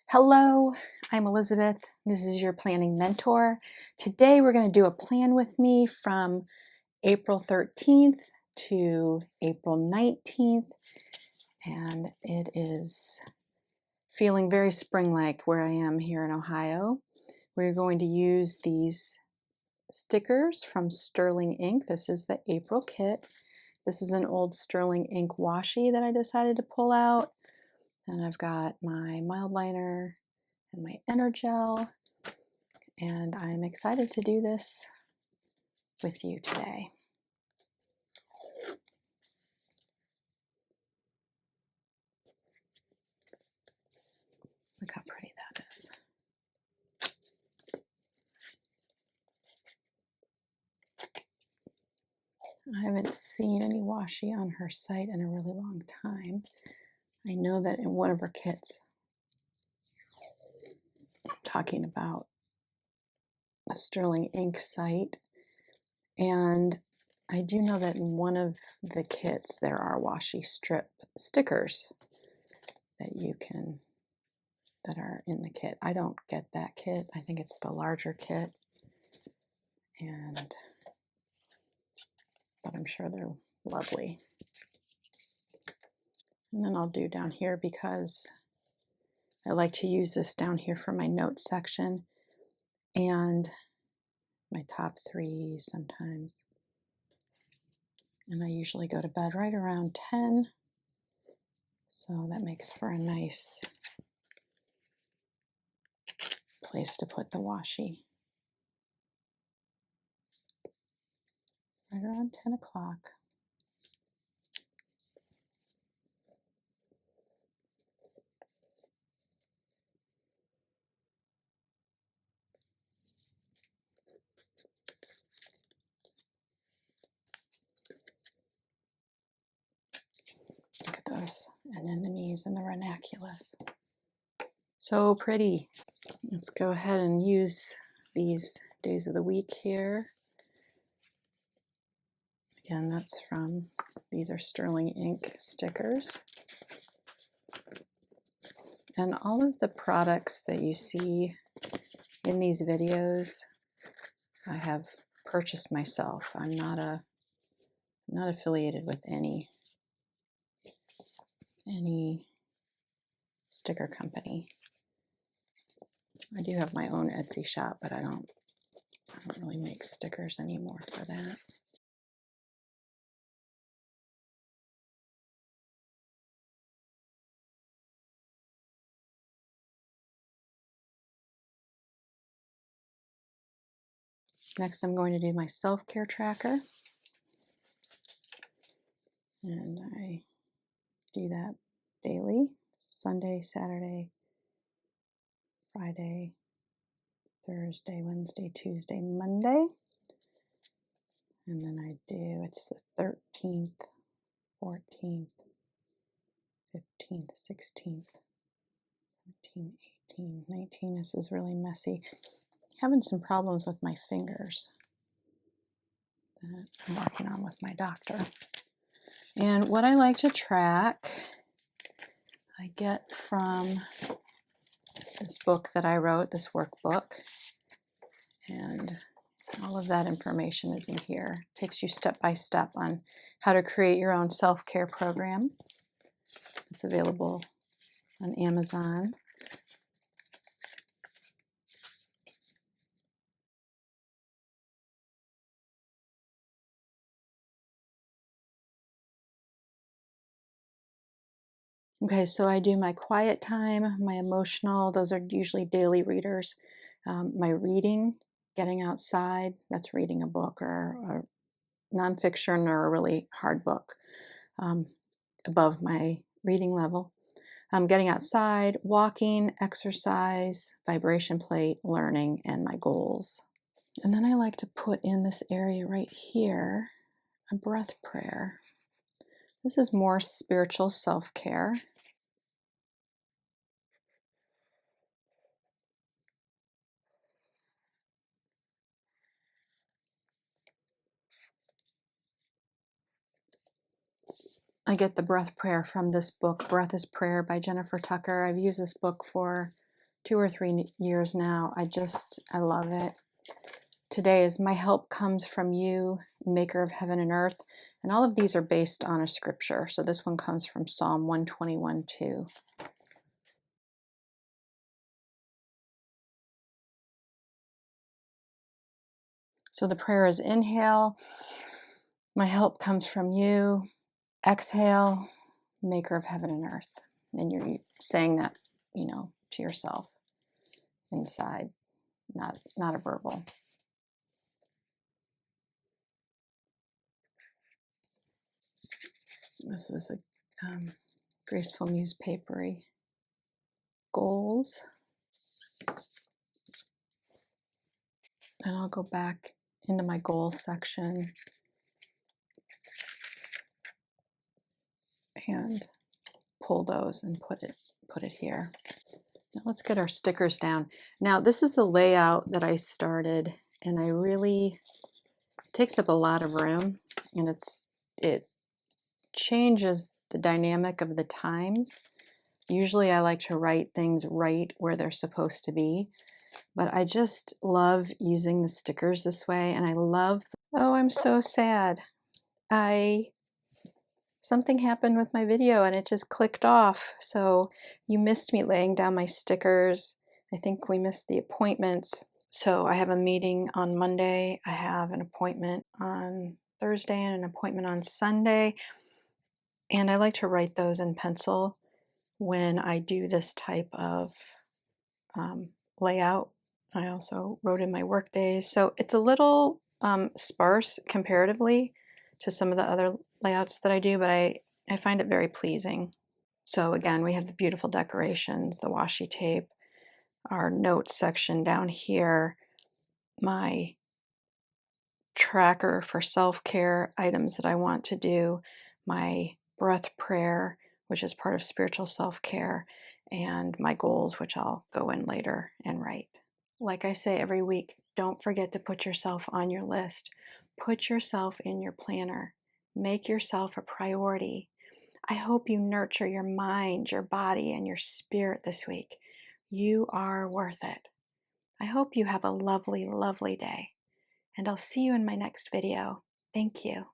Hello, I'm Elizabeth. This is your planning mentor. Today we're going to do a plan with me from April 13th to April 19th, and it is feeling very spring-like where I am here in Ohio. We're going to use these stickers from Sterling Ink. This is the April kit. This is an old Sterling Ink washi that I decided to pull out. And I've got my mild liner and my Energel, and I'm excited to do this with you today. Look how pretty that is. I haven't seen any washi on her site in a really long time. I know that in one of her kits, I'm talking about a Sterling Ink site, and I do know that in one of the kits there are washi strip stickers that are in the kit. I don't get that kit. I think it's the larger kit, but I'm sure they're lovely. And then I'll do down here, because I like to use this down here for my notes section and my top 3 sometimes. And I usually go to bed right around 10, so that makes for a nice place to put the washi. Right around 10 o'clock. Look at those anemones and the ranunculus. So pretty. Let's go ahead and use these days of the week here. Again, these are Sterling Ink stickers. And all of the products that you see in these videos, I have purchased myself. I'm not affiliated with any sticker company. I do have my own Etsy shop, but I don't really make stickers anymore for that. Next, I'm going to do my self-care tracker. And I do that daily: Sunday, Saturday, Friday, Thursday, Wednesday, Tuesday, Monday. And then it's the 13th, 14th, 15th, 16th, 17, 18, 19. This is really messy. Having some problems with my fingers that I'm working on with my doctor. And what I like to track, I get from this book that I wrote, this workbook. And all of that information is in here. It takes you step by step on how to create your own self-care program. It's available on Amazon. Okay, so I do my quiet time, my emotional, those are usually daily readers. My reading, getting outside, that's reading a book or a nonfiction or a really hard book above my reading level. Getting outside, walking, exercise, vibration plate, learning, and my goals. And then I like to put in this area right here a breath prayer. This is more spiritual self-care. I get the breath prayer from this book, Breath is Prayer by Jennifer Tucker. I've used this book for 2 or 3 years now. I love it. Today is my help comes from you, maker of heaven and earth. And all of these are based on a scripture. So this one comes from Psalm 121:2. So the prayer is inhale, my help comes from you. Exhale, maker of heaven and earth. And you're saying that, to yourself inside, not a verbal. This is a Graceful Muse papery. Goals. And I'll go back into my goals section and pull those and put it here. Now let's get our stickers down. Now this is a layout that I started, and it takes up a lot of room, and it changes the dynamic of the times. Usually I like to write things right where they're supposed to be, but I just love using the stickers this way, and I love, oh, I'm so sad. Something happened with my video and it just clicked off. So you missed me laying down my stickers. I think we missed the appointments. So I have a meeting on Monday. I have an appointment on Thursday and an appointment on Sunday. And I like to write those in pencil when I do this type of layout. I also wrote in my work days. So it's a little sparse comparatively to some of the other layouts that I do, but I find it very pleasing. So again, we have the beautiful decorations, the washi tape, our notes section down here, my tracker for self-care items that I want to do, my breath prayer, which is part of spiritual self-care, and my goals, which I'll go in later and write. Like I say every week, don't forget to put yourself on your list. Put yourself in your planner. Make yourself a priority. I hope you nurture your mind, your body, and your spirit this week. You are worth it. I hope you have a lovely, lovely day, and I'll see you in my next video. Thank you.